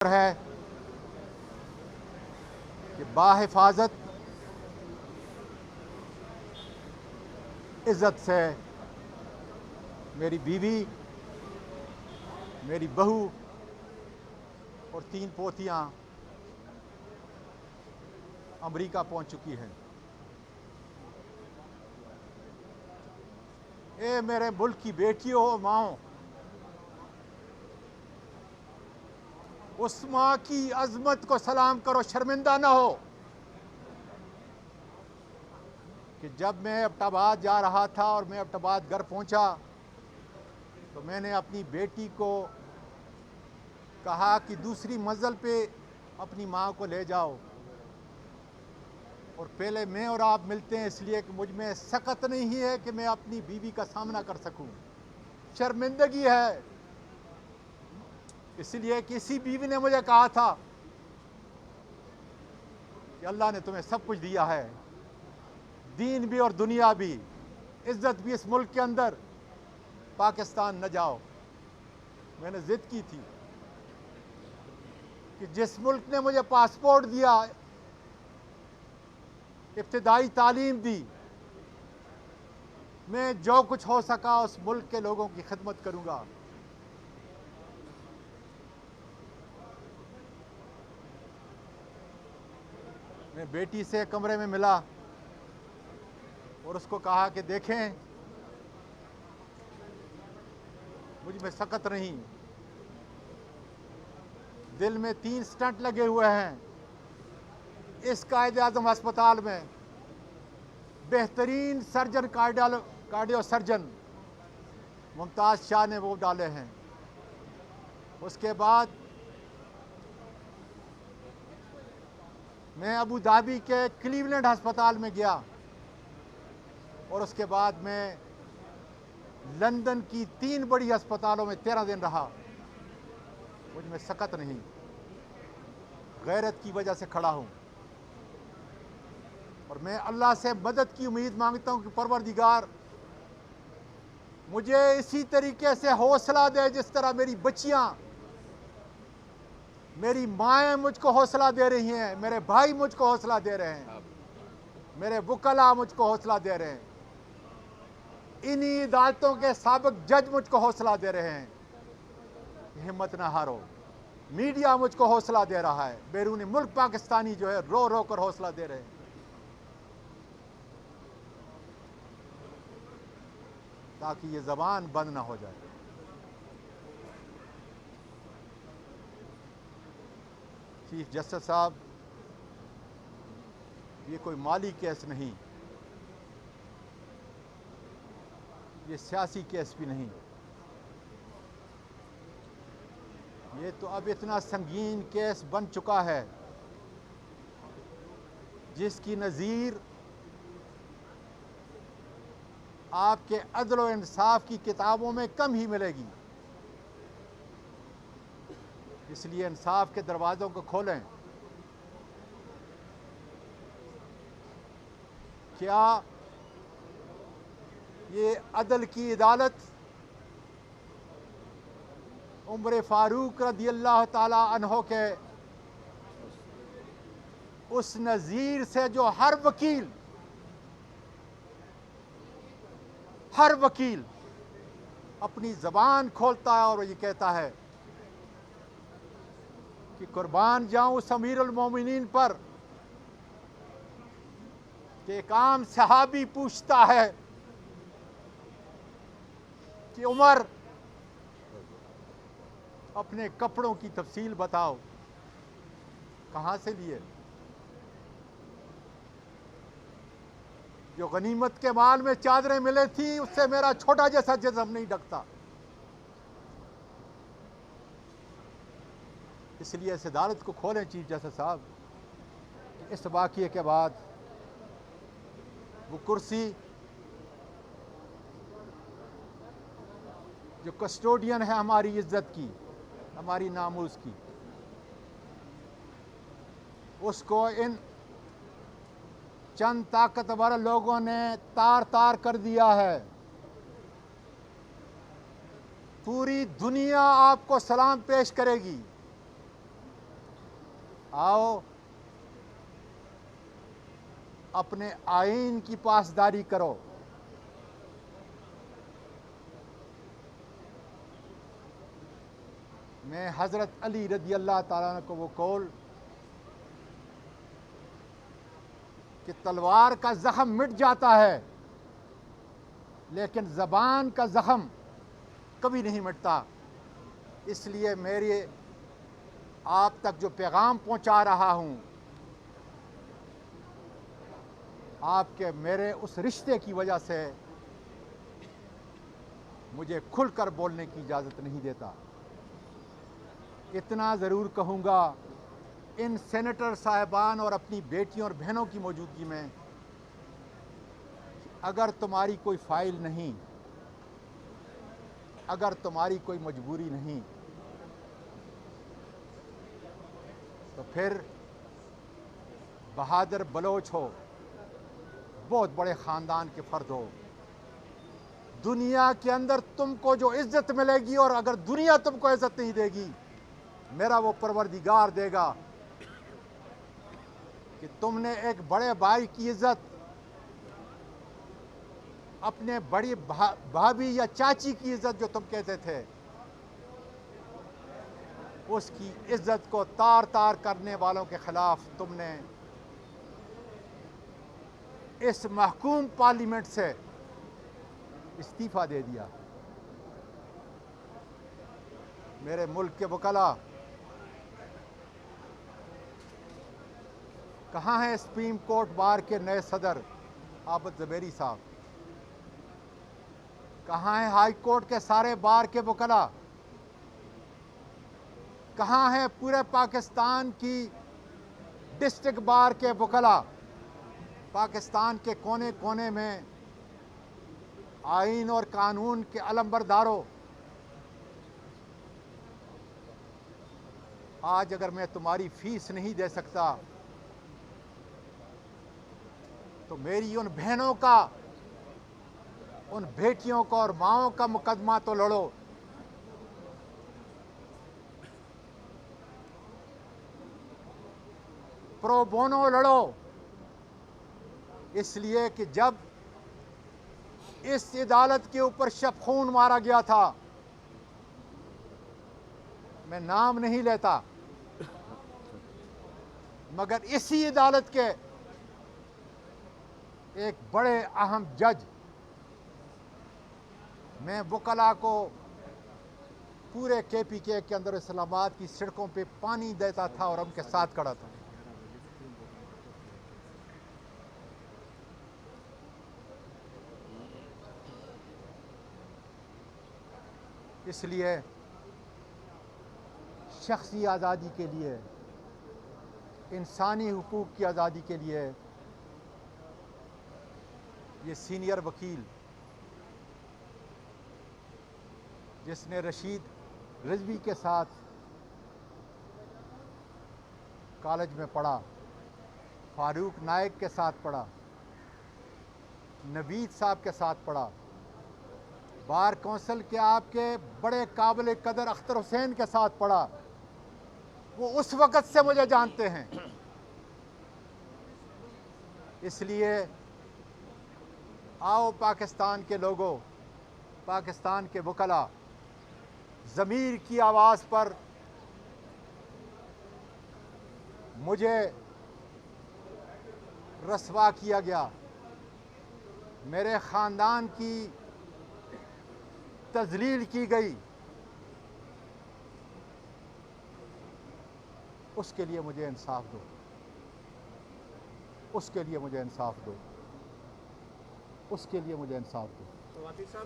है कि बाहिफाजत इज़्ज़त से मेरी बीवी, मेरी बहू और 3 पोतियां अमेरिका पहुंच चुकी हैं। ए मेरे मुल्क की बेटियों और माओ, उस माँ की अजमत को सलाम करो, शर्मिंदा ना हो कि जब मैं एबटाबाद जा रहा था और मैं एबटाबाद घर पहुंचा तो मैंने अपनी बेटी को कहा कि दूसरी मंजिल पे अपनी माँ को ले जाओ और पहले मैं और आप मिलते हैं, इसलिए कि मुझ में सकत नहीं है कि मैं अपनी बीवी का सामना कर सकूं। शर्मिंदगी है, इसलिए किसी बीवी ने मुझे कहा था कि अल्लाह ने तुम्हें सब कुछ दिया है, दीन भी और दुनिया भी, इज्जत भी इस मुल्क के अंदर, पाकिस्तान न जाओ। मैंने जिद की थी कि जिस मुल्क ने मुझे पासपोर्ट दिया, इब्तिदाई तालीम दी, मैं जो कुछ हो सका उस मुल्क के लोगों की खिदमत करूंगा। मैं बेटी से कमरे में मिला और उसको कहा कि देखें, मुझ में सकत नहीं, दिल में 3 स्टंट लगे हुए हैं। इस कायद-ए-आज़म अस्पताल में बेहतरीन surgeon, cardio surgeon Mumtaz Shah ने वो डाले हैं। उसके बाद मैं अबू धाबी के क्लीवलैंड अस्पताल में गया और उसके बाद मैं लंदन की 3 बड़ी अस्पतालों में 13 दिन रहा। मुझ में सकत नहीं, गैरत की वजह से खड़ा हूँ और मैं अल्लाह से मदद की उम्मीद मांगता हूँ कि परवरदिगार मुझे इसी तरीके से हौसला दे जिस तरह मेरी बच्चियाँ, मेरी माएँ मुझको हौसला दे रही हैं, मेरे भाई मुझको हौसला दे रहे हैं, मेरे वकला मुझको हौसला दे रहे हैं, इन्हीं अदालतों के साबिक जज मुझको हौसला दे रहे हैं। हिम्मत ना हारो। मीडिया मुझको हौसला दे रहा है, बैरूनी मुल्क पाकिस्तानी जो है रो रो कर हौसला दे रहे हैं। ताकि ये ज़बान बंद ना हो जाए। चीफ जस्टिस साहब, ये कोई माली केस नहीं, ये सियासी केस भी नहीं, ये तो अब इतना संगीन केस बन चुका है जिसकी नज़ीर आपके अदल और इंसाफ की किताबों में कम ही मिलेगी। इसलिए इंसाफ के दरवाज़ों को खोलें। क्या ये अदल की अदालत उमर फारूक रज़ियल्लाहु ताला अन्हो के उस नज़ीर से जो हर वकील अपनी ज़बान खोलता है और ये कहता है कि कुर्बान जाऊं उस अमीरुल मोमिनीन पर कि एक आम सहाबी पूछता है कि उमर, अपने कपड़ों की तफसील बताओ, कहाँ से लिए? जो गनीमत के माल में चादरें मिले थी उससे मेरा छोटा जैसा जिस्म नहीं ढकता। इसलिए इस अदालत को खोलें चीफ जस्टिस साहब। इस वाक़ये के बाद वो कुर्सी जो कस्टोडियन है हमारी इज्जत की, हमारी नामूस की, उसको इन चंद ताकतवर लोगों ने तार तार कर दिया है। पूरी दुनिया आपको सलाम पेश करेगी, आओ अपने आईन की पासदारी करो। मैं हज़रत अली रज़ी अल्लाह ताला अन्हु को वो कौल कि तलवार का ज़ख्म मिट जाता है लेकिन ज़बान का ज़ख्म कभी नहीं मिटता। इसलिए मेरे आप तक जो पैगाम पहुंचा रहा हूं, आपके मेरे उस रिश्ते की वजह से मुझे खुलकर बोलने की इजाज़त नहीं देता। इतना ज़रूर कहूँगा, इन सेनेटर साहिबान और अपनी बेटियों और बहनों की मौजूदगी में, अगर तुम्हारी कोई फ़ाइल नहीं, अगर तुम्हारी कोई मजबूरी नहीं, तो फिर बहादुर बलोच हो, बहुत बड़े ख़ानदान के फ़र्द हो, दुनिया के अंदर तुमको जो इज़्ज़त मिलेगी, और अगर दुनिया तुमको इज़्ज़त नहीं देगी, मेरा वो परवरदिगार देगा कि तुमने एक बड़े भाई की इज़्ज़त अपने बड़ी भाभी या चाची की इज़्ज़त जो तुम कहते थे, उसकी इज़्ज़त को तार तार करने वालों के ख़िलाफ़ तुमने इस महकूम पार्लियामेंट से इस्तीफ़ा दे दिया। मेरे मुल्क के वकला, कहाँ हैं सुप्रीम कोर्ट बार के नए सदर आबिद ज़ुबैरी साहब? कहाँ हैं हाई कोर्ट के सारे बार के वकला? कहाँ हैं पूरे पाकिस्तान की डिस्ट्रिक्ट बार के वकला? पाकिस्तान के कोने कोने में आईन और कानून के अलंबरदारों, आज अगर मैं तुम्हारी फीस नहीं दे सकता तो मेरी उन बहनों का, उन बेटियों का और माओं का मुकदमा तो लड़ो। प्रो बोनो लड़ो। इसलिए कि जब इस अदालत के ऊपर शब खून मारा गया था, मैं नाम नहीं लेता, मगर इसी अदालत के एक बड़े अहम जज, मैं वकला को पूरे KPK के अंदर इस्लामाबाद की सड़कों पे पानी देता था और उनके साथ खड़ा था। इसलिए शख्सी आज़ादी के लिए, इंसानी हुकूक की आज़ादी के लिए ये सीनियर वकील जिसने रशीद रिजवी के साथ कॉलेज में पढ़ा, फारूक नायक के साथ पढ़ा, नवीद साहब के साथ पढ़ा, बार कौंसिल के आपके बड़े काबिल कदर अख्तर हुसैन के साथ पढ़ा, वो उस वक़्त से मुझे जानते हैं। इसलिए आओ पाकिस्तान के लोगों, पाकिस्तान के वकला, ज़मीर की आवाज़ पर मुझे रस्वा किया गया, मेरे ख़ानदान की तज़लील की गई, उसके लिए मुझे इंसाफ दो, उसके लिए मुझे इंसाफ दो, उसके लिए मुझे इंसाफ दो।